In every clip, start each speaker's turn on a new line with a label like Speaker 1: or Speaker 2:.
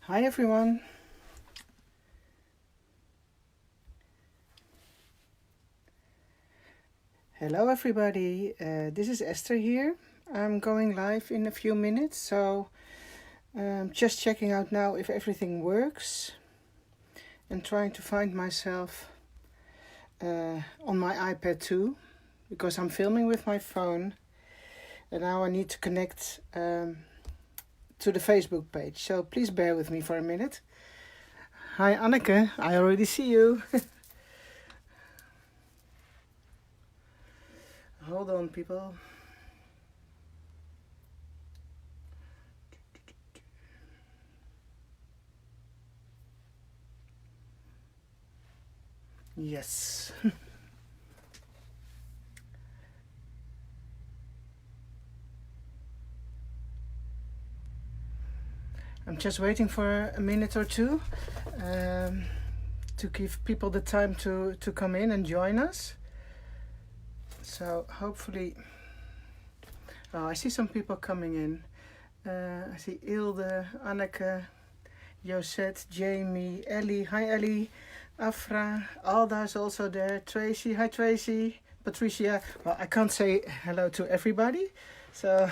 Speaker 1: Hi everyone. Hello everybody. This is Esther here. I'm going live in a few minutes, so just checking out now if everything works and trying to find myself on my iPad too, because I'm filming with my phone and now I need to connect to the Facebook page. So please bear with me for a minute. Hi Anneke, I already see you. Hold on, people. Yes. I'm just waiting for a minute or two to give people the time to come in and join us. So hopefully, I see some people coming in. I see Ilde, Anneke, Josette, Jamie, Ellie. Hi Ellie, Afra, Alda is also there. Tracy, hi Tracy, Patricia. Well, I can't say hello to everybody, so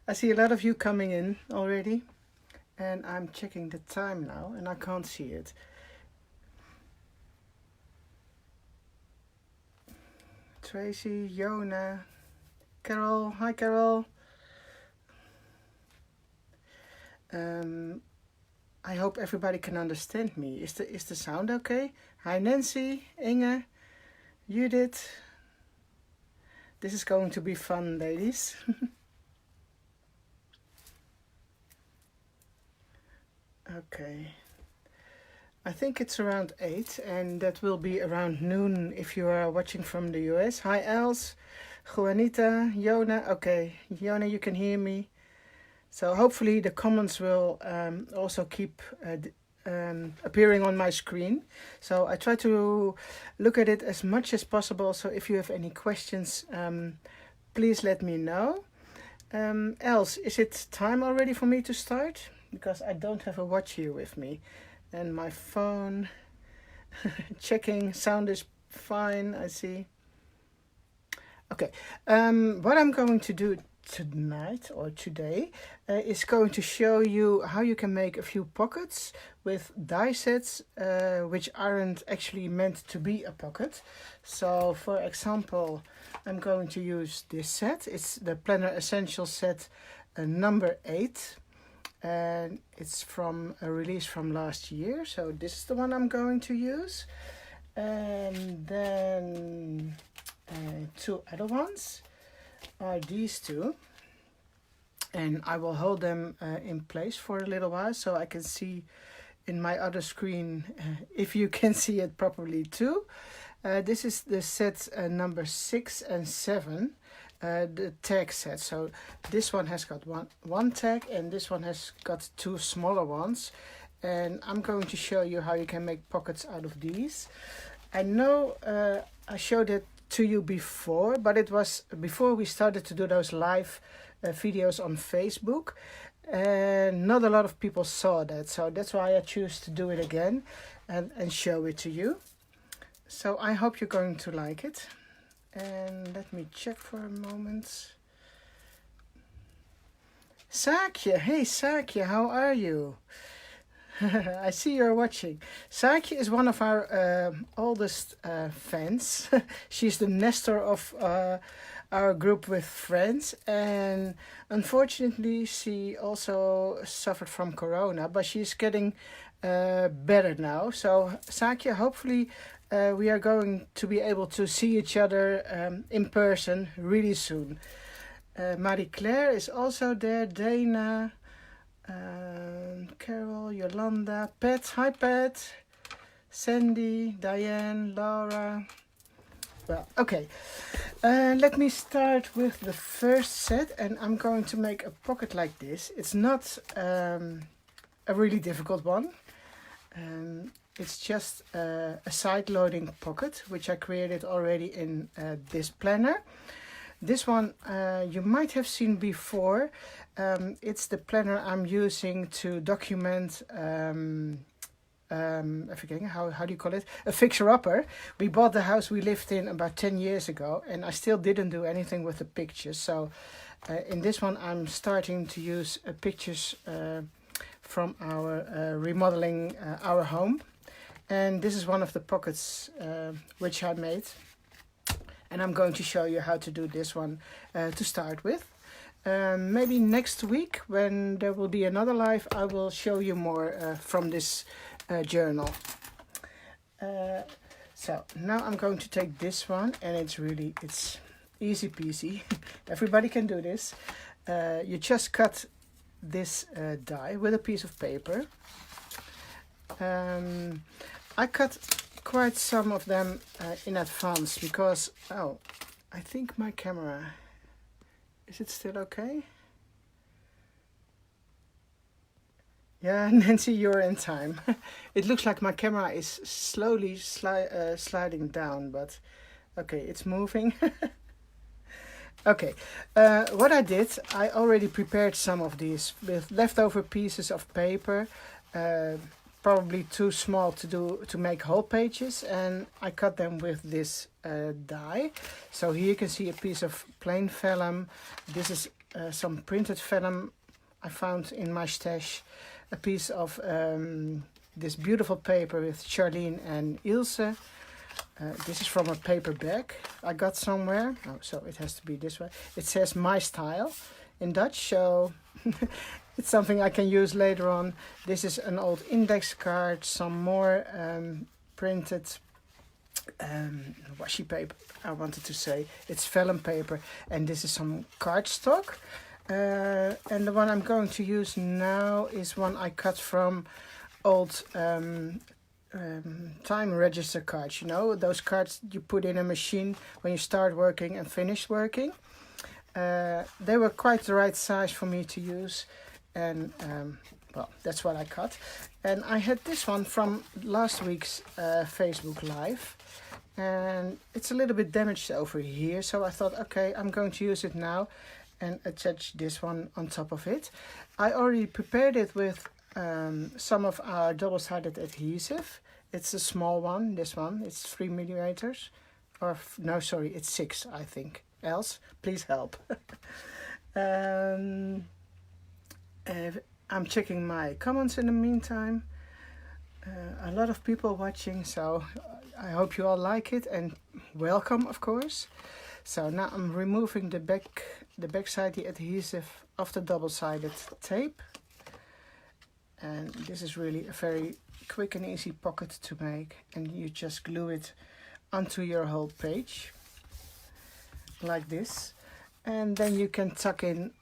Speaker 1: I see a lot of you coming in already. And I'm checking the time now and I can't see it. Tracy, Jona, Carol, hi Carol. I hope everybody can understand me. Is the sound okay? Hi Nancy, Inge, Judith. This is going to be fun, ladies. Okay. I think it's around 8 and that will be around noon if you are watching from the US. Hi Els, Juanita, Jona. Okay, Jona, you can hear me. So hopefully the comments will also keep appearing on my screen. So I try to look at it as much as possible. So if you have any questions, please let me know. Els, is it time already for me to start? Because I don't have a watch here with me. And my phone, checking, sound is fine, I see. Okay, what I'm going to do tonight or today is going to show you how you can make a few pockets with die sets which aren't actually meant to be a pocket. So for example, I'm going to use this set. It's the Planner Essentials set number 8. And it's from a release from last year, so this is the one I'm going to use. And then two other ones are these two, and I will hold them in place for a little while so I can see in my other screen if you can see it properly too. This is the set number 6 and 7. The tag set. So this one has got one tag and this one has got 2 smaller ones, and I'm going to show you how you can make pockets out of these. I know I showed it to you before, but it was before we started to do those live videos on Facebook, and not a lot of people saw that, so that's why I choose to do it again and show it to you. So I hope you're going to like it. And let me check for a moment. Saakje, hey Saakje, how are you? I see you're watching. Saakje is one of our oldest fans. She's the Nestor of our group with friends, and unfortunately she also suffered from corona, but she's getting better now. So Saakje, hopefully we are going to be able to see each other in person really soon. Marie Claire is also there, Dana, Carol, Yolanda, Pat, hi Pat, Sandy, Diane, Laura. Well, okay, let me start with the first set, and I'm going to make a pocket like this. It's not a really difficult one. It's just a side-loading pocket, which I created already in this planner. This one you might have seen before. It's the planner I'm using to document I forget how do you call it? A fixer-upper. We bought the house we lived in about 10 years ago, and I still didn't do anything with the pictures. So in this one I'm starting to use pictures from our remodeling our home. And this is one of the pockets which I made. And I'm going to show you how to do this one to start with. Maybe next week, when there will be another live, I will show you more from this journal. So now I'm going to take this one, and it's easy peasy. Everybody can do this. You just cut this die with a piece of paper. I cut quite some of them in advance because, oh, I think my camera, is it still okay? Yeah, Nancy, you're in time. It looks like my camera is slowly sliding down, but okay, it's moving. Okay, what I did, I already prepared some of these with leftover pieces of paper, probably too small to make whole pages, and I cut them with this die. So here you can see a piece of plain vellum. This is some printed vellum I found in my stash. A piece of this beautiful paper with Charlene and Ilse. This is from a paper bag I got somewhere. Oh, so it has to be this way. It says My Style in Dutch, so it's something I can use later on. This is an old index card, some more printed washi paper, I wanted to say. It's vellum paper, and this is some cardstock. And the one I'm going to use now is one I cut from old time register cards, you know, those cards you put in a machine when you start working and finish working. They were quite the right size for me to use, and well, that's what I cut. And I had this one from last week's Facebook Live, and it's a little bit damaged over here, so I thought, okay, I'm going to use it now and attach this one on top of it. I already prepared it with some of our double-sided adhesive. It's a small one, this one, it's 3 millimeters, or no, sorry, it's 6, I think. Else, please help. I'm checking my comments in the meantime. A lot of people watching, so I hope you all like it, and welcome, of course. So now I'm removing the back side, the adhesive of the double-sided tape. And this is really a very quick and easy pocket to make, and you just glue it onto your whole page like this, and then you can tuck in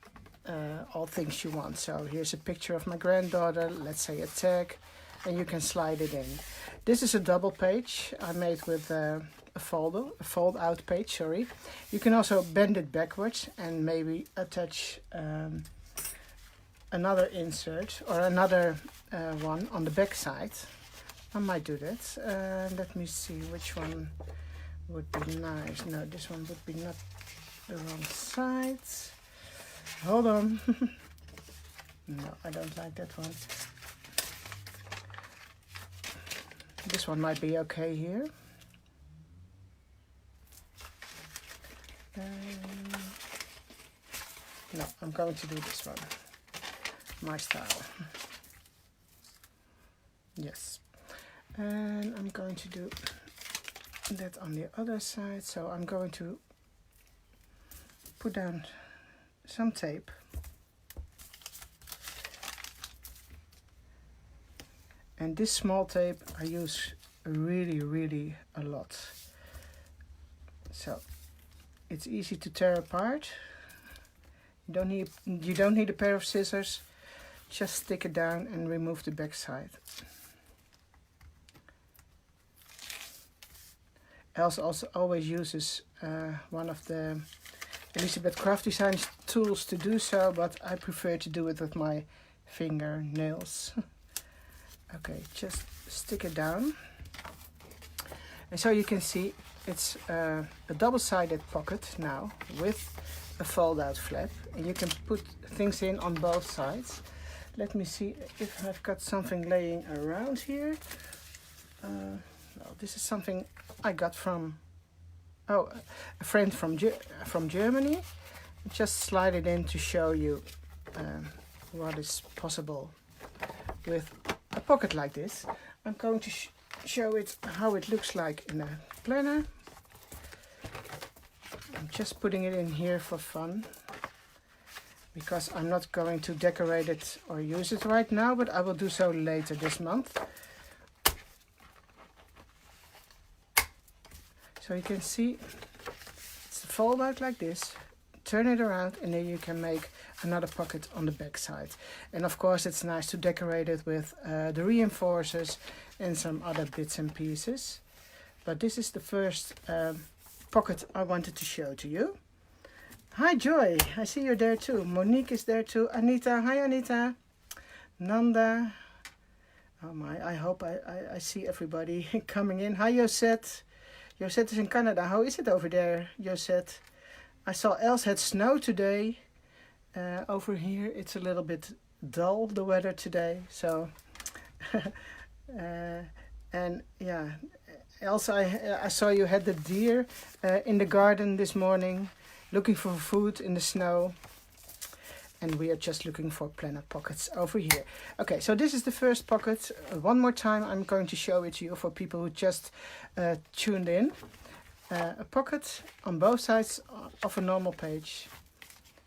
Speaker 1: all things you want. So here's a picture of my granddaughter, let's say a tag, and you can slide it in. This is a double page I made with a fold out page, sorry. You can also bend it backwards and maybe attach another insert or another one on the back side. I might do that. Let me see which one would be nice. No, this one would be not the wrong side. Hold on. No, I don't like that one. This one might be okay here. No, I'm going to do this one. My Style. Yes. And I'm going to do that on the other side. So I'm going to put down some tape. And this small tape I use really a lot. So it's easy to tear apart. You don't need a pair of scissors. Just stick it down and remove the back side. Else also always uses one of the Elizabeth Craft Designs tools to do so, but I prefer to do it with my fingernails. Okay, just stick it down. And so you can see it's a double-sided pocket now with a fold-out flap, and you can put things in on both sides. Let me see if I've got something laying around here. Well, this is something I got from a friend from Germany. Just slide it in to show you what is possible with a pocket like this. I'm going to show it how it looks like in a planner. I'm just putting it in here for fun, because I'm not going to decorate it or use it right now, but I will do so later this month. So you can see it's fold out like this, turn it around, and then you can make another pocket on the back side. And of course it's nice to decorate it with the reinforcers and some other bits and pieces. But this is the first pocket I wanted to show to you. Hi Joy, I see you're there too. Monique is there too. Anita, hi Anita. Nanda. Oh my, I hope I see everybody coming in. Hi Josette. Josette is in Canada. How is it over there, Josette? I saw Els had snow today. Over here it's a little bit dull, the weather today. So, and yeah, Els, I saw you had the deer in the garden this morning, looking for food in the snow. And we are just looking for planner pockets over here. Okay, so this is the first pocket. One more time, I'm going to show it to you for people who just tuned in. A pocket on both sides of a normal page.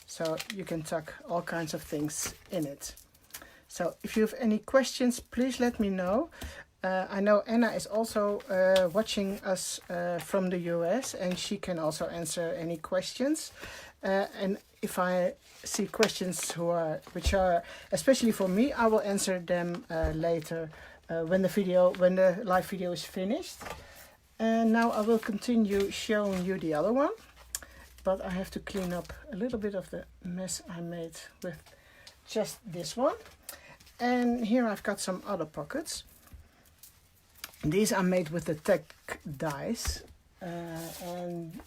Speaker 1: So you can tuck all kinds of things in it. So if you have any questions, please let me know. I know Anna is also watching us from the US, and she can also answer any questions. And if I see questions which are especially for me, I will answer them later when the live video is finished. And now I will continue showing you the other one, but I have to clean up a little bit of the mess I made with just this one. And here I've got some other pockets. These are made with the tech dies, and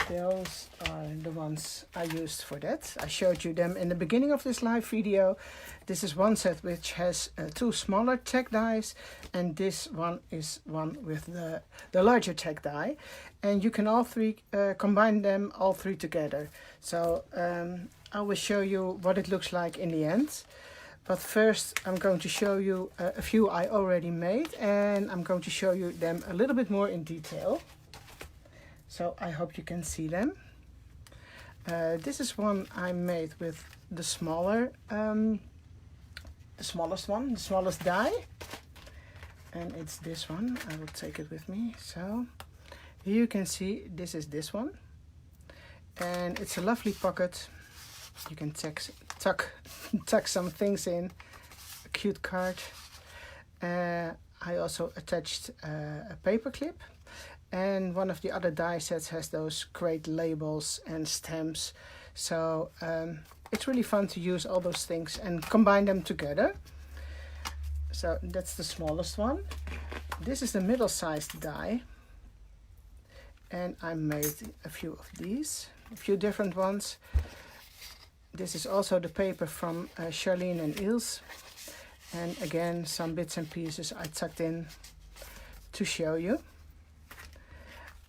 Speaker 1: those are the ones I used for that. I showed you them in the beginning of this live video. This is one set which has two smaller tech dies, and this one is one with the larger tech die. And you can all three combine them all three together. So I will show you what it looks like in the end. But first I'm going to show you a few I already made, and I'm going to show you them a little bit more in detail. So I hope you can see them. This is one I made with the smallest one, the smallest die. And it's this one. I will take it with me. So here you can see this one. And it's a lovely pocket. You can tuck some things in. A cute card. I also attached a paper clip. And one of the other die sets has those great labels and stamps. So it's really fun to use all those things and combine them together. So that's the smallest one. This is the middle-sized die. And I made a few of these, a few different ones. This is also the paper from Charlene and Ilse. And again, some bits and pieces I tucked in to show you.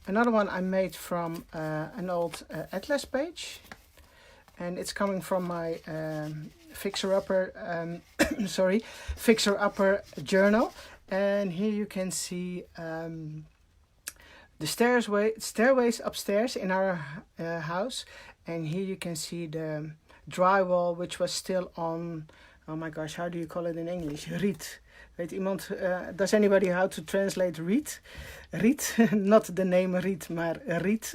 Speaker 1: Another one I made from an old atlas page. And it's coming from my fixer-upper journal. And here you can see the stairways upstairs in our house. And here you can see the drywall, which was still on, oh my gosh, how do you call it in English? Riet. Weet iemand, does anybody how to translate riet? Riet, not the name riet, maar riet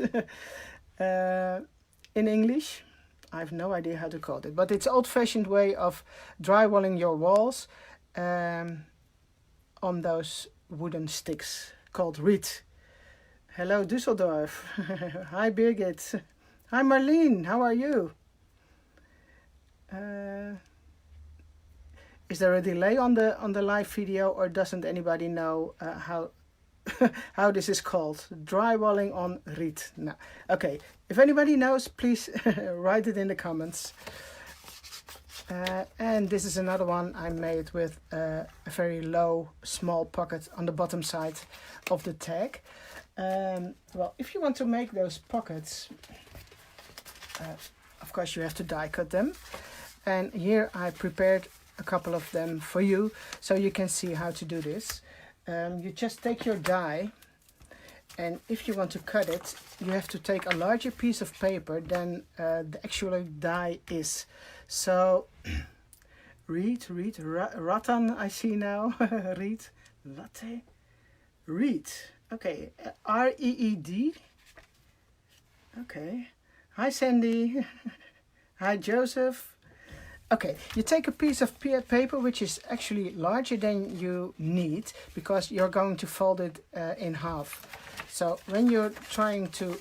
Speaker 1: in English. I have no idea how to call it, but it's old-fashioned way of drywalling your walls on those wooden sticks called riet. Hello, Düsseldorf. Hi, Birgit. Hi, Marlene. How are you? Is there a delay on the live video, or doesn't anybody know how how this is called. Drywalling on reed. No. Okay, if anybody knows, please write it in the comments. And this is another one I made with a very low, small pocket on the bottom side of the tag. Well, if you want to make those pockets, of course you have to die cut them. And here I prepared a couple of them for you, so you can see how to do this. You just take your die, and if you want to cut it, you have to take a larger piece of paper than the actual die is. So, rattan, I see now. Reed, latte, reed. Okay, R-E-E-D. Okay. Hi, Sandy. Hi, Joseph. Okay, you take a piece of paper which is actually larger than you need, because you're going to fold it in half. So when you're trying to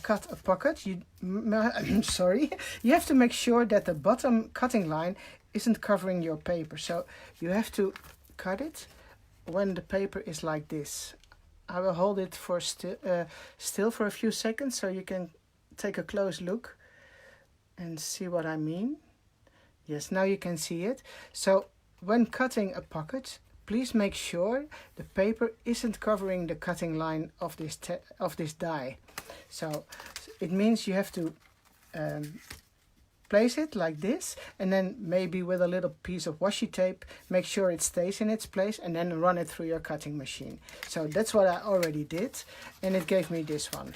Speaker 1: cut a pocket, you have to make sure that the bottom cutting line isn't covering your paper. So you have to cut it when the paper is like this. I will hold it for still for a few seconds so you can take a close look and see what I mean. Yes, now you can see it. So when cutting a pocket, please make sure the paper isn't covering the cutting line of this die. So it means you have to place it like this, and then maybe with a little piece of washi tape, make sure it stays in its place, and then run it through your cutting machine. So that's what I already did, and it gave me this one.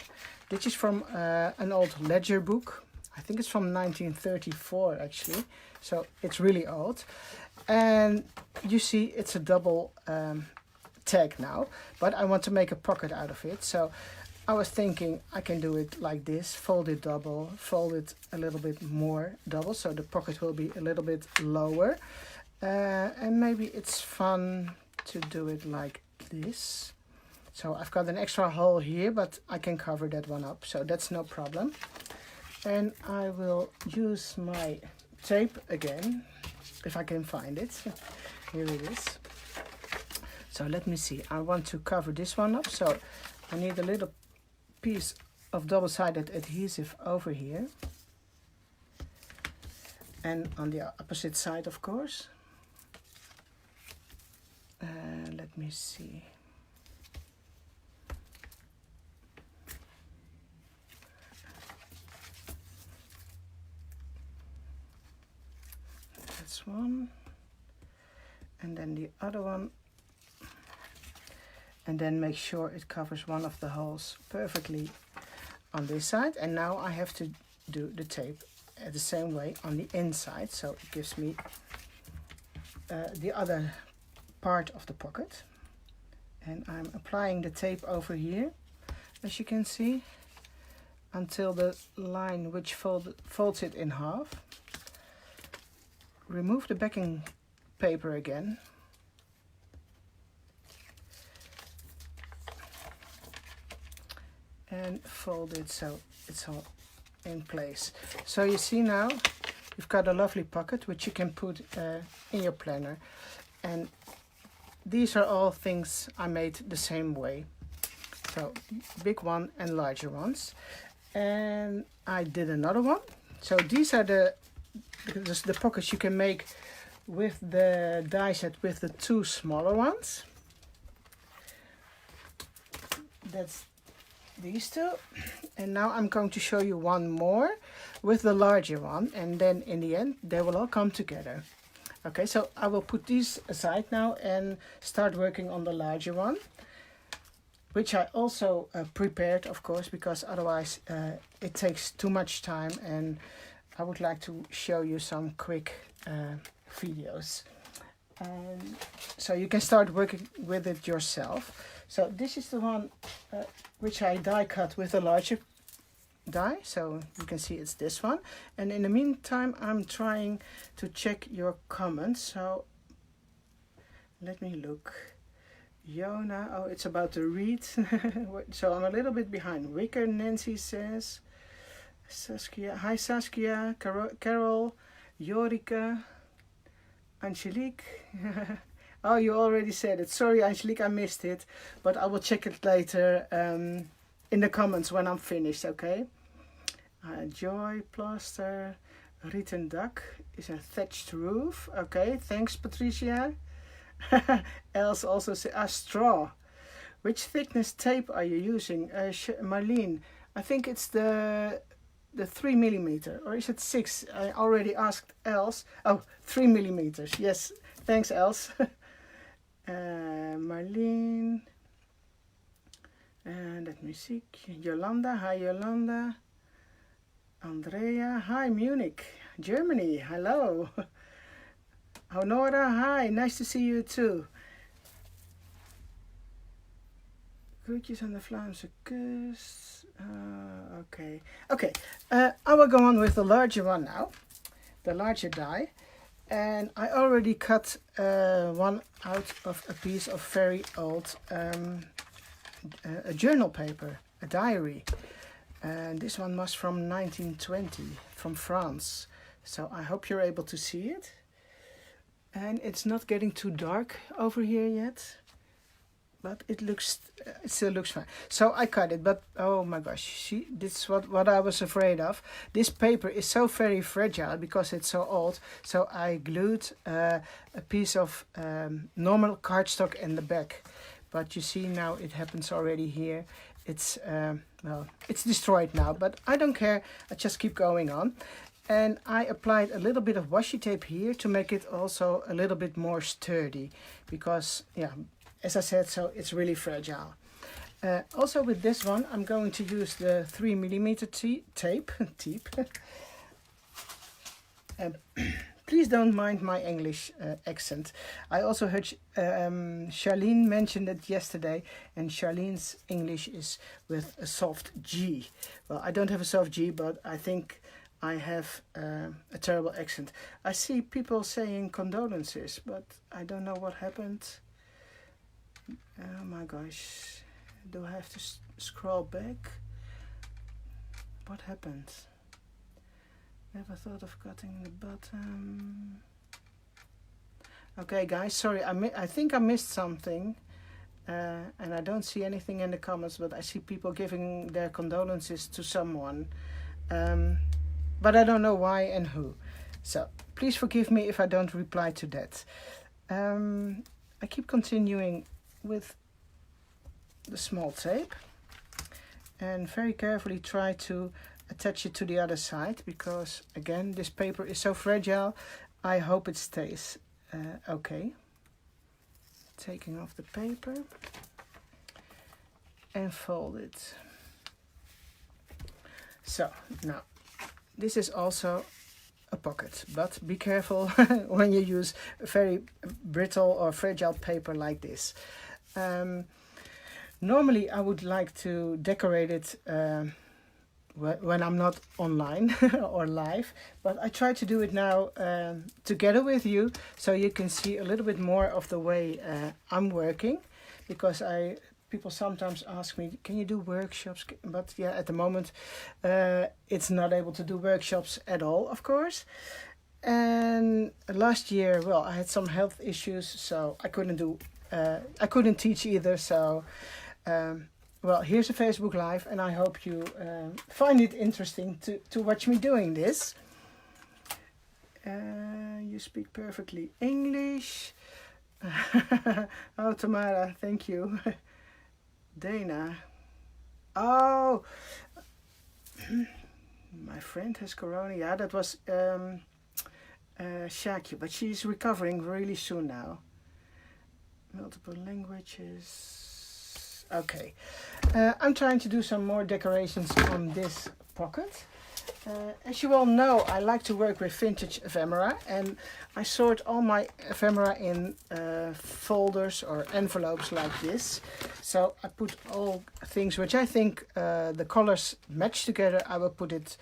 Speaker 1: This is from an old ledger book. I think it's from 1934 actually, so it's really old. And you see it's a double tag now, but I want to make a pocket out of it. So I was thinking I can do it like this, fold it double, fold it a little bit more double, so the pocket will be a little bit lower. And maybe it's fun to do it like this. So I've got an extra hole here, but I can cover that one up, so that's no problem. And I will use my tape again, if I can find it. Here it is. So let me see. I want to cover this one up, so I need a little piece of double-sided adhesive over here. And on the opposite side, of course. Let me see. One, and then the other one, and then make sure it covers one of the holes perfectly on this side. And now I have to do the tape the same way on the inside, so it gives me the other part of the pocket. And I'm applying the tape over here, as you can see, until the line which folds it in half. Remove the backing paper again. And fold it so it's all in place. So you see now you've got a lovely pocket which you can put in your planner. And these are all things I made the same way. So big one and larger ones. And I did another one. So these are the pockets you can make with the die set with the two smaller ones. That's these two. And now I'm going to show you one more with the larger one, and then in the end they will all come together. Okay, so I will put these aside now and start working on the larger one, which I also prepared, of course, because otherwise it takes too much time, and I would like to show you some quick videos. So you can start working with it yourself. So this is the one which I die cut with a larger die. So you can see it's this one. And in the meantime, I'm trying to check your comments. So let me look. Yona, oh, it's about to read. So I'm a little bit behind. Wicker, Nancy says. Saskia, hi Saskia, Carol, Jorika, Angelique. Oh, you already said it. Sorry, Angelique, I missed it. But I will check it later in the comments when I'm finished, okay? Joy plaster. Written duck is a thatched roof. Okay, thanks, Patricia. Els also says, straw. Which thickness tape are you using? Marlene, I think it's the 3 millimeter, or is it 6? I already asked Els. Oh, 3 millimeters. Yes, thanks, Els. Marlene. And let me see. Yolanda. Hi, Yolanda. Andrea. Hi, Munich, Germany. Hello. Honora. Hi, nice to see you too. Groetjes aan de Vlaamse kust. Okay. Okay. I will go on with the larger one now. The larger die. And I already cut one out of a piece of very old a journal paper, a diary. And this one was from 1920, from France. So I hope you're able to see it. And it's not getting too dark over here yet. But it still looks fine. So I cut it, but oh my gosh, see, this is what I was afraid of. This paper is so very fragile because it's so old. So I glued a piece of normal cardstock in the back. But you see now it happens already here. It's well, it's destroyed now, but I don't care. I just keep going on. And I applied a little bit of washi tape here to make it also a little bit more sturdy, because yeah, as I said, so it's really fragile. Also with this one, I'm going to use the 3 millimeter tape. Please don't mind my English accent. I also heard Charlene mentioned it yesterday, and Charlene's English is with a soft G. Well, I don't have a soft G, but I think I have a terrible accent. I see people saying condolences, but I don't know what happened. Oh my gosh, do I have to scroll back? What happened? Never thought of cutting the bottom. Okay guys, sorry, I think I missed something. And I don't see anything in the comments, but I see people giving their condolences to someone. But I don't know why and who. So please forgive me if I don't reply to that. I keep continuing with the small tape and very carefully try to attach it to the other side, because again, this paper is so fragile. I hope it stays okay. Taking off the paper and fold it. So now this is also a pocket, but be careful when you use very brittle or fragile paper like this. Normally I would like to decorate it when I'm not online or live, but I try to do it now together with you, so you can see a little bit more of the way I'm working, because people sometimes ask me, can you do workshops? But yeah, at the moment it's not able to do workshops at all, of course. And last year, well, I had some health issues, so I couldn't teach either. So well, here's a Facebook Live, and I hope you find it interesting to watch me doing this. You speak perfectly English. Oh, Tamara, thank you. Dana. Oh, my friend has corona. Yeah, that was Shaki, but she's recovering really soon now. Multiple languages. Okay, I'm trying to do some more decorations on this pocket. As you all know, I like to work with vintage ephemera, and I sort all my ephemera in folders or envelopes like this. So I put all things which I think the colors match together, I will put it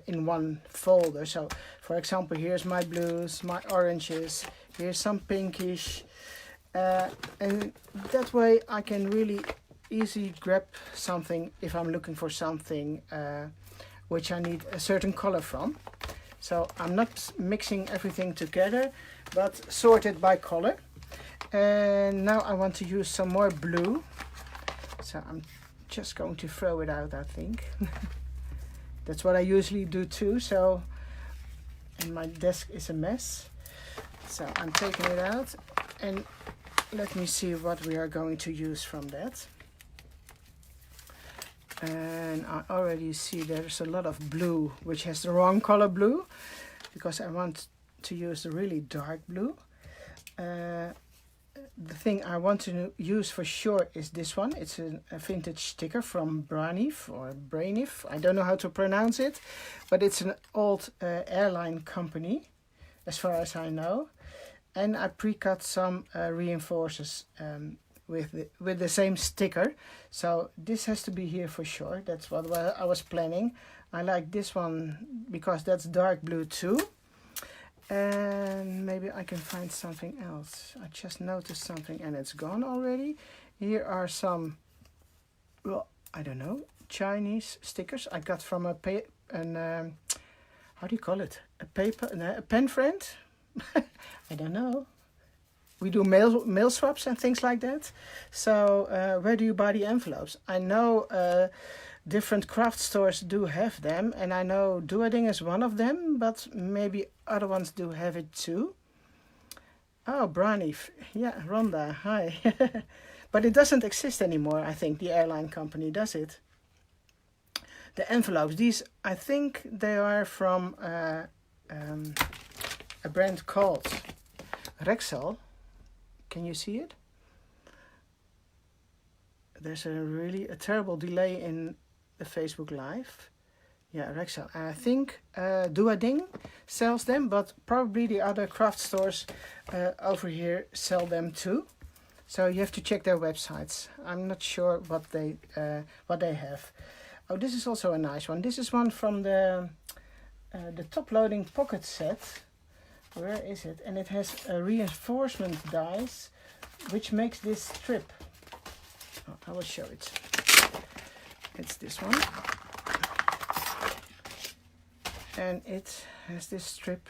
Speaker 1: in one folder. So for example, here's my blues, my oranges, here's some pinkish, and that way I can really easily grab something if I'm looking for something which I need a certain color from. So I'm not mixing everything together, but sorted by color. And now I want to use some more blue. So I'm just going to throw it out, I think. That's what I usually do too. So, and my desk is a mess. So I'm taking it out, and let me see what we are going to use from that. And I already see there's a lot of blue, which has the wrong color blue, because I want to use the really dark blue. The thing I want to use for sure is this one. It's a vintage sticker from Braniff or Braniff. I don't know how to pronounce it, but it's an old airline company, as far as I know. And I pre-cut some reinforcers with the same sticker. So this has to be here for sure. That's what I was planning. I like this one because that's dark blue too. And maybe I can find something else. I just noticed something and it's gone already. Here are some, well, I don't know, Chinese stickers I got from how do you call it? A pen friend? I don't know. We do mail swaps and things like that. So where do you buy the envelopes? I know different craft stores do have them, and I know Doerding is one of them, but maybe other ones do have it too. Oh, Braniff. Yeah, Rhonda, hi. But it doesn't exist anymore, I think, the airline company, does it? The envelopes, these, I think they are from a brand called Rexel. Can you see it? There's a terrible delay in the Facebook Live. Yeah, Rexel. I think Doerding sells them, but probably the other craft stores over here sell them too. So you have to check their websites. I'm not sure what they have. Oh, this is also a nice one. This is one from the top-loading pocket set. Where is it? And it has a reinforcement dies, which makes this strip. Oh, I will show it. It's this one. And it has this strip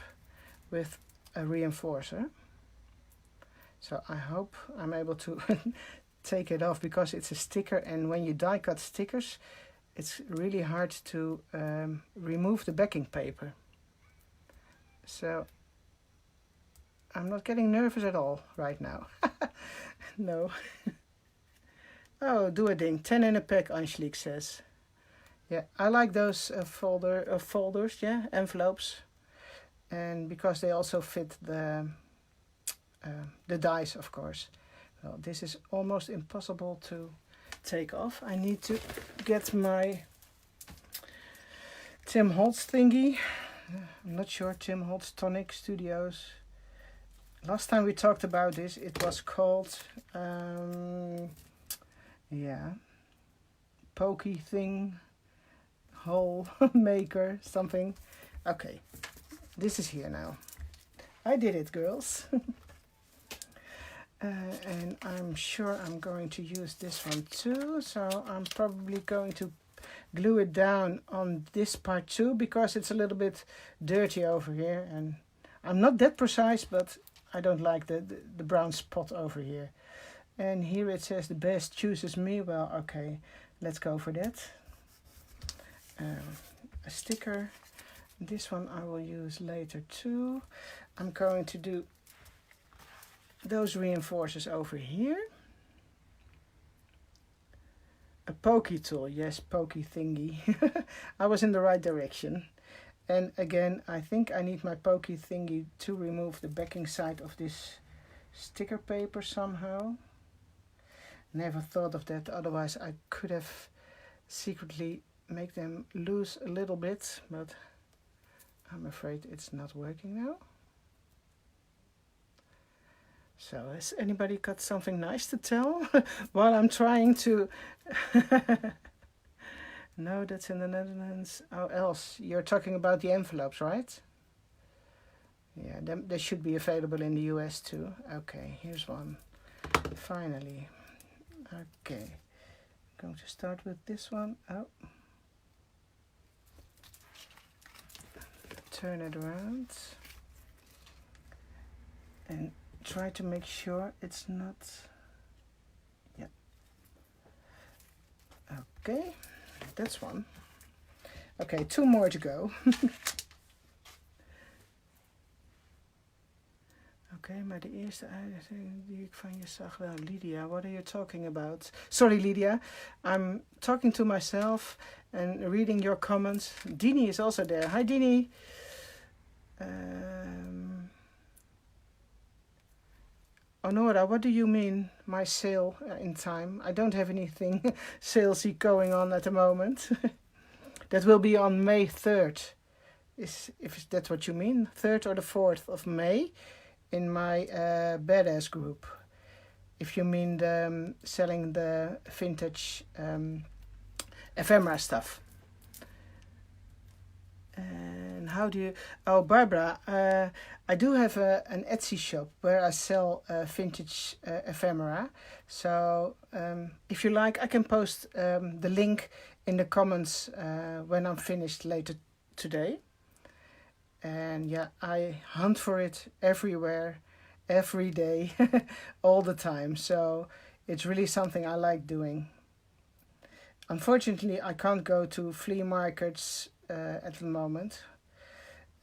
Speaker 1: with a reinforcer. So I hope I'm able to take it off, because it's a sticker, and when you die cut stickers, it's really hard to remove the backing paper. So I'm not getting nervous at all right now. No. Oh, Doerding, 10 in a pack, Angelique says. Yeah, I like those folders, yeah, envelopes. And because they also fit the dies, of course. Well, this is almost impossible to take off. I need to get my Tim Holtz thingy. I'm not sure, Tim Holtz Tonic Studios. Last time we talked about this, it was called, pokey thing, hole maker, something. Okay, this is here now. I did it, girls. And I'm sure I'm going to use this one too. So I'm probably going to glue it down on this part too, because it's a little bit dirty over here. And I'm not that precise, but I don't like the brown spot over here. And here it says the best chooses me. Well, okay, let's go for that. A sticker. This one I will use later too. I'm going to do those reinforcers over here. A pokey tool, yes, pokey thingy. I was in the right direction. And again, I think I need my pokey thingy to remove the backing side of this sticker paper somehow. Never thought of that, otherwise I could have secretly make them loose a little bit, but I'm afraid it's not working now. So has anybody got something nice to tell while I'm trying to... No, that's in the Netherlands. Oh, else, you're talking about the envelopes, right? Yeah, they should be available in the US too. Okay, here's one. Finally. Okay, I'm going to start with this one. Oh. Turn it around. And try to make sure it's not, yeah. Okay, that's one. Okay, 2 more to go. Oké, maar de eerste uitdaging die ik van je zag wel. Lydia, what are you talking about? Sorry, Lydia. I'm talking to myself and reading your comments. Dini is also there. Hi, Dini. Onora, what do you mean, my sale in time? I don't have anything salesy going on at the moment. That will be on May 3rd. If that's what you mean, 3rd or the 4th of May. In my badass group, if you mean the selling the vintage ephemera stuff. And how do you? Oh, Barbara, I do have an Etsy shop where I sell vintage ephemera. So if you like, I can post the link in the comments when I'm finished later today. And yeah, I hunt for it everywhere, every day, all the time. So it's really something I like doing. Unfortunately, I can't go to flea markets at the moment.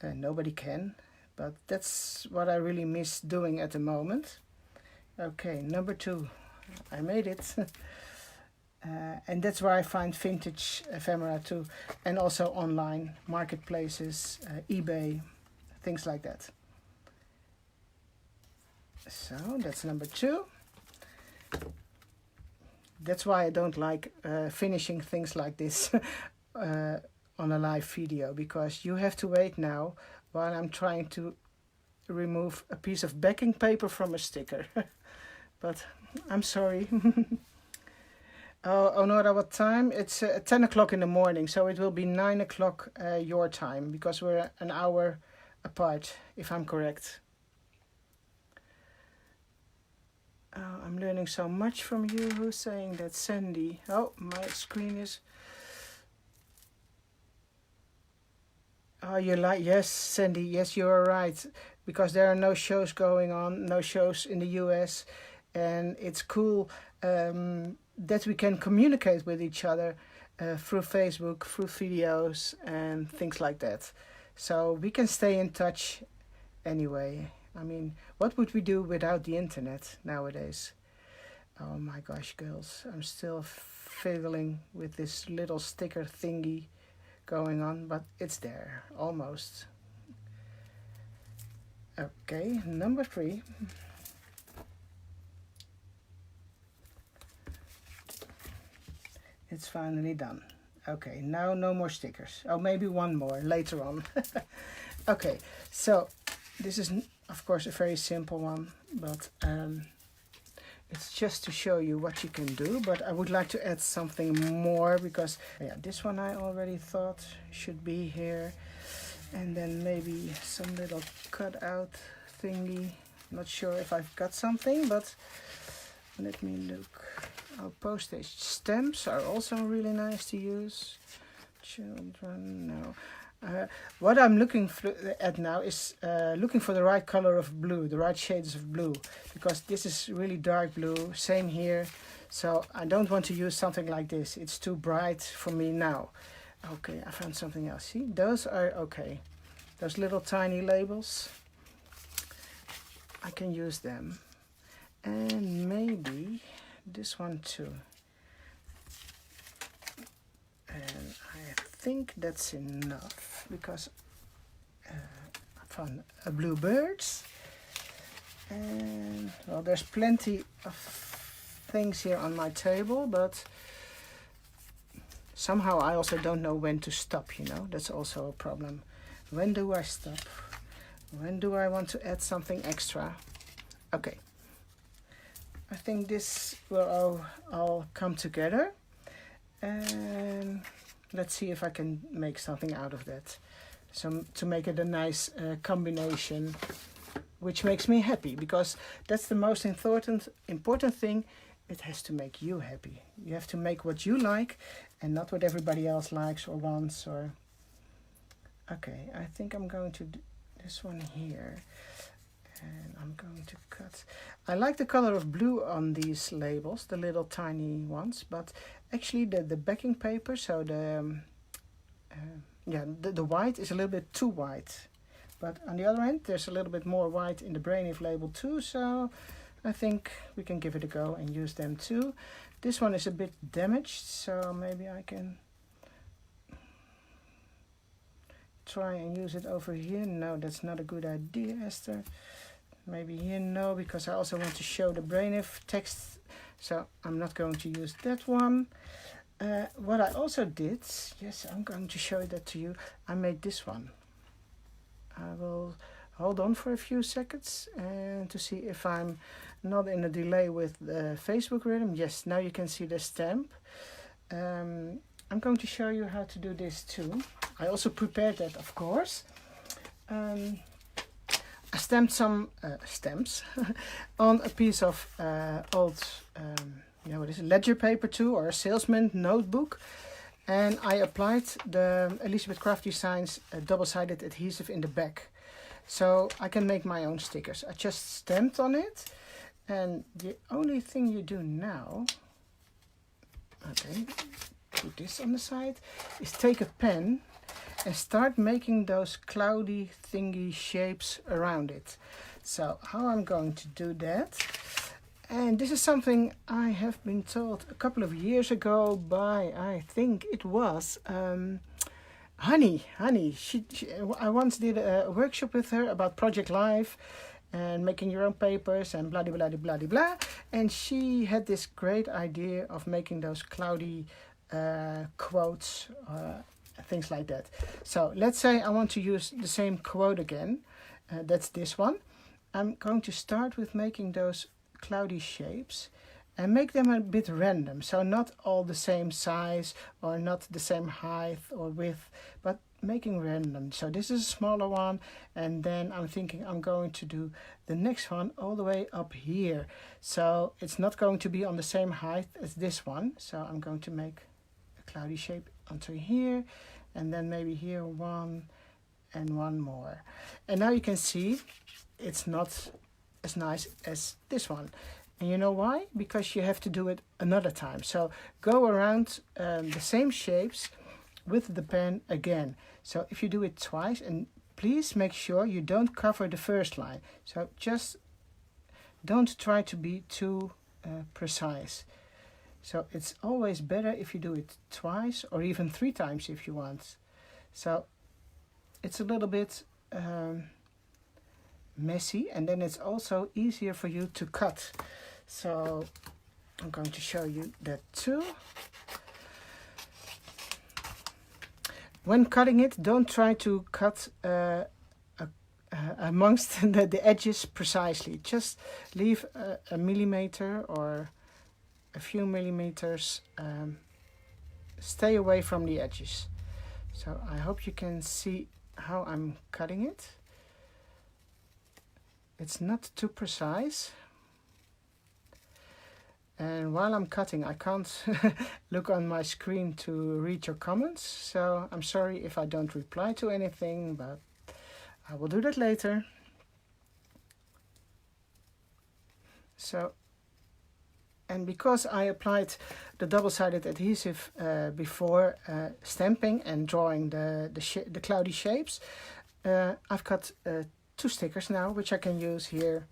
Speaker 1: Nobody can, but that's what I really miss doing at the moment. Okay, number 2. I made it. And that's where I find vintage ephemera too, and also online marketplaces, eBay, things like that. So that's number 2. That's why I don't like finishing things like this on a live video, because you have to wait now while I'm trying to remove a piece of backing paper from a sticker. But I'm sorry. Oh, Nora, what time? It's 10 o'clock in the morning, so it will be 9 o'clock your time, because we're an hour apart, if I'm correct. Oh, I'm learning so much from you. Who's saying that? Sandy. Oh, my screen is... Oh, you like... Yes, Sandy, yes, you're right. Because there are no shows going on, no shows in the US, and it's cool... that we can communicate with each other through Facebook, through videos and things like that. So we can stay in touch anyway. I mean, what would we do without the internet nowadays? Oh my gosh, girls, I'm still fiddling with this little sticker thingy going on, but it's there, almost. Okay, number 3. It's finally done. Okay, now no more stickers. Oh, maybe one more later on. Okay, so this is, of course, a very simple one, but it's just to show you what you can do. But I would like to add something more, because yeah, this one I already thought should be here. And then maybe some little cutout thingy. Not sure if I've got something, but let me look. Oh, postage stamps are also really nice to use. Children, no. What I'm looking at now is looking for the right color of blue, the right shades of blue, because this is really dark blue, same here. So I don't want to use something like this. It's too bright for me now. Okay, I found something else. See, those are okay. Those little tiny labels, I can use them. And maybe this one too. And I think that's enough, because I found a blue birds. And well, there's plenty of things here on my table, but somehow I also don't know when to stop, you know. That's also a problem. When do I stop? When do I want to add something extra? Okay. I think this will all come together, and let's see if I can make something out of that. So to make it a nice combination, which makes me happy, because that's the most important thing. It has to make you happy. You have to make what you like and not what everybody else likes or wants. Or okay, I think I'm going to do this one here, and I'm going to cut that. I like the color of blue on these labels, the little tiny ones, but actually the backing paper, so the white is a little bit too white. But on the other end, there's a little bit more white in the Brainif label too, so I think we can give it a go and use them too. This one is a bit damaged, so maybe I can try and use it over here. No, that's not a good idea, Esther. Maybe here, no, because I also want to show the Brainif text, so I'm not going to use that one. What I also did, yes, I'm going to show that to you. I made this one. I will hold on for a few seconds and to see if I'm not in a delay with the Facebook rhythm. Yes, now you can see the stamp. I'm going to show you how to do this too. I also prepared that, of course. I stamped some stamps on a piece of old what is it, ledger paper too, or a salesman notebook. And I applied the Elizabeth Craft Designs double-sided adhesive in the back. So I can make my own stickers. I just stamped on it. And the only thing you do now, okay, put this on the side, is take a pen and start making those cloudy thingy shapes around it. So how I'm going to do that, and this is something I have been told a couple of years ago by, I think it was Honey. I once did a workshop with her about Project Life and making your own papers and blah blah blah blah blah, and she had this great idea of making those cloudy quotes, things like that. So let's say I want to use the same quote again. That's this one. I'm going to start with making those cloudy shapes and make them a bit random, so not all the same size or not the same height or width, but making random. So this is a smaller one, and then I'm thinking I'm going to do the next one all the way up here, so it's not going to be on the same height as this one. So I'm going to make a cloudy shape onto here, and then maybe here one and one more. And now you can see it's not as nice as this one. And you know why? Because you have to do it another time. So go around the same shapes with the pen again. So if you do it twice, and please make sure you don't cover the first line. So just don't try to be too precise. So it's always better if you do it twice or even 3 times if you want. So it's a little bit messy, and then it's also easier for you to cut. So I'm going to show you that too. When cutting it, don't try to cut amongst the edges precisely. Just leave a millimeter or a few millimeters. Stay away from the edges. So I hope you can see how I'm cutting it. It's not too precise. And while I'm cutting, I can't look on my screen to read your comments. So I'm sorry if I don't reply to anything, but I will do that later. So, and because I applied the double-sided adhesive before stamping and drawing the cloudy shapes, I've got 2 stickers now, which I can use here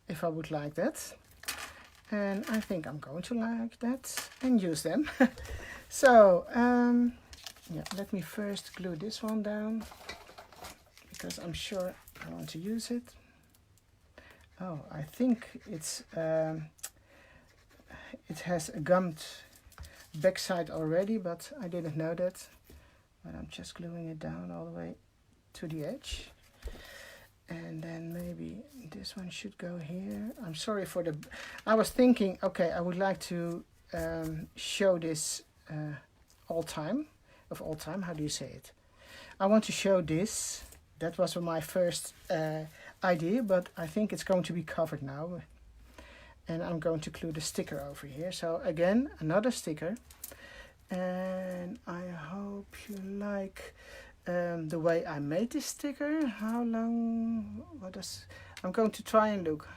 Speaker 1: if I would like that. And I think I'm going to like that and use them. So, let me first glue this one down, because I'm sure I want to use it. Oh, I think it's it has a gummed backside already, but I didn't know that. But I'm just gluing it down all the way to the edge. And then maybe this one should go here. I'm sorry for the... I was thinking, okay, I would like to show this all time. How do you say it? I want to show this. That was my first idea, but I think it's going to be covered now. And I'm going to glue the sticker over here. So again, another sticker. And I hope you like the way I made this sticker. How long? I'm going to try and look.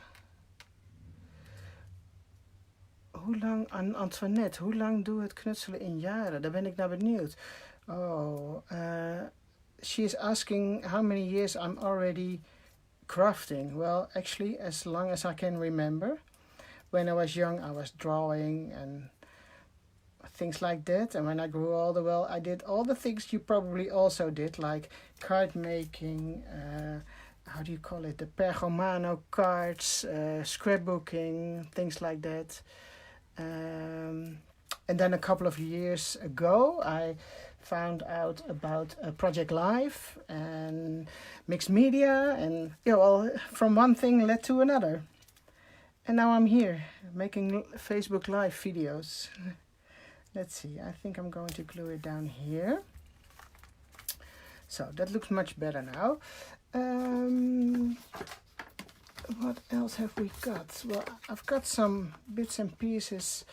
Speaker 1: hoe lang, Antoinette, hoe lang doe het knutselen in jaren? Daar ben ik naar benieuwd. Oh, she is asking how many years I'm already crafting. Well, actually, as long as I can remember. When I was young, I was drawing and things like that. And when I grew older, well, I did all the things you probably also did, like card making, how do you call it, the pergamano cards, scrapbooking, things like that. And then a couple of years ago, I found out about Project Live and mixed media, and well, from one thing led to another. And now I'm here making Facebook Live videos. Let's see, I think I'm going to glue it down here. So that looks much better now. What else have we got? Well, I've got some bits and pieces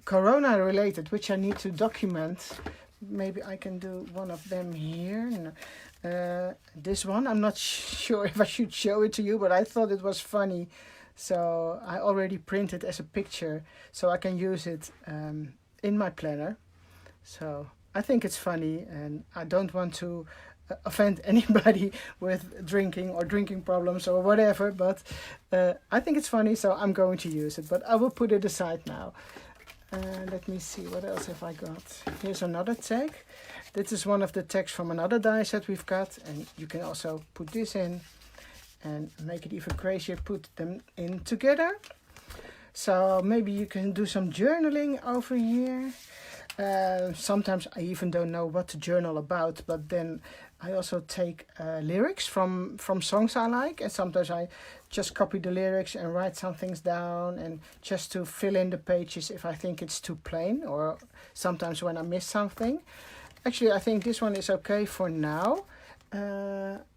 Speaker 1: Corona related, which I need to document. Maybe I can do one of them here. No. This one, I'm not sure if I should show it to you, but I thought it was funny. So I already printed as a picture, so I can use it in my planner. So I think it's funny, and I don't want to offend anybody with drinking or drinking problems or whatever, but I think it's funny, so I'm going to use it. But I will put it aside now. Let me see, what else have I got? Here's another tag. This is one of the tags from another die set we've got, and you can also put this in and make it even crazier, put them in together. So maybe you can do some journaling over here. Sometimes I even don't know what to journal about, but then I also take lyrics from songs I like, and sometimes I just copy the lyrics and write some things down, and just to fill in the pages if I think it's too plain, or sometimes when I miss something. Actually, I think this one is okay for now,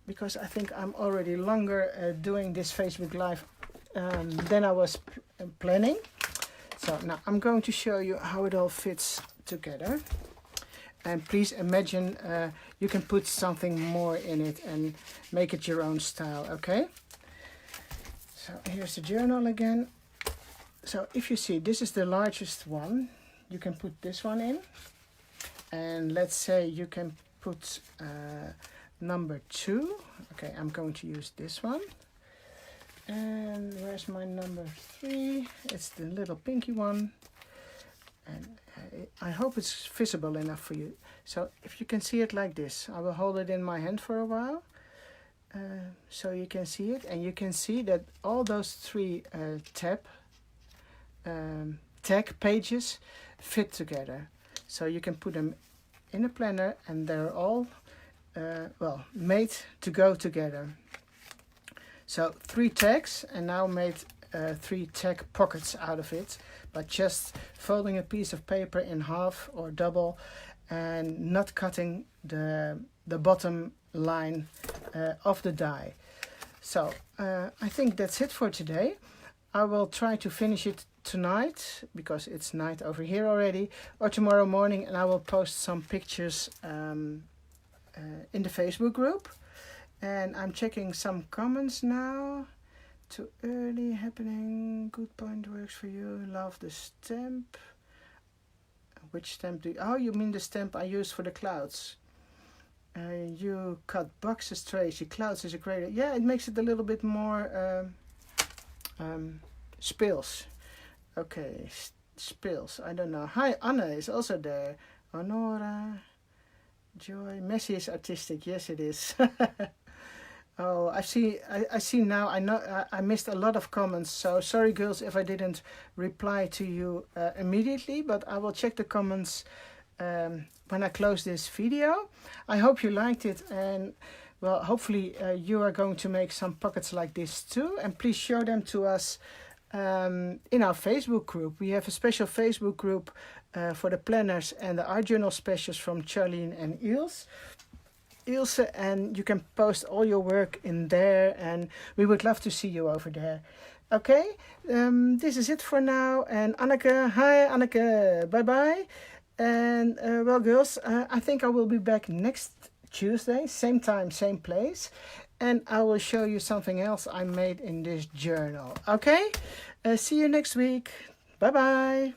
Speaker 1: because I think I'm already longer doing this Facebook Live than I was planning. So now I'm going to show you how it all fits together. And please imagine you can put something more in it and make it your own style, okay? So here's the journal again. So if you see, this is the largest one. You can put this one in. And let's say you can put number 2. Okay, I'm going to use this one. And where's my number 3? It's the little pinky one. And I hope it's visible enough for you. So if you can see it like this, I will hold it in my hand for a while. So you can see it, and you can see that all those 3 tag pages fit together. So you can put them in a planner, and they're all well, made to go together. So 3 tags, and now made 3 tag pockets out of it, but just folding a piece of paper in half or double and not cutting the bottom line of the die. So I think that's it for today. I will try to finish it tonight, because it's night over here already, or tomorrow morning, and I will post some pictures in the Facebook group. And I'm checking some comments now. Too early, happening, good point, works for you, love the stamp. Which stamp do you, oh, you mean the stamp I use for the clouds. You cut boxes, Tracy, clouds is a great, yeah, it makes it a little bit more spills. Okay, spills, I don't know. Hi, Anna is also there. Honora, Joy, Messi is artistic, yes it is. Oh, I see now. I know I missed a lot of comments, so sorry, girls, if I didn't reply to you immediately. But I will check the comments when I close this video. I hope you liked it, and well, hopefully you are going to make some pockets like this too. And please show them to us in our Facebook group. We have a special Facebook group for the planners and the art journal specials from Charlene and Ilse, and you can post all your work in there, and we would love to see you over there. Okay, this is it for now. And Anneke, hi Anneke, bye bye. And well, girls, I think I will be back next Tuesday, same time, same place. and I will show you something else I made in this journal. Okay? See you next week. Bye-bye.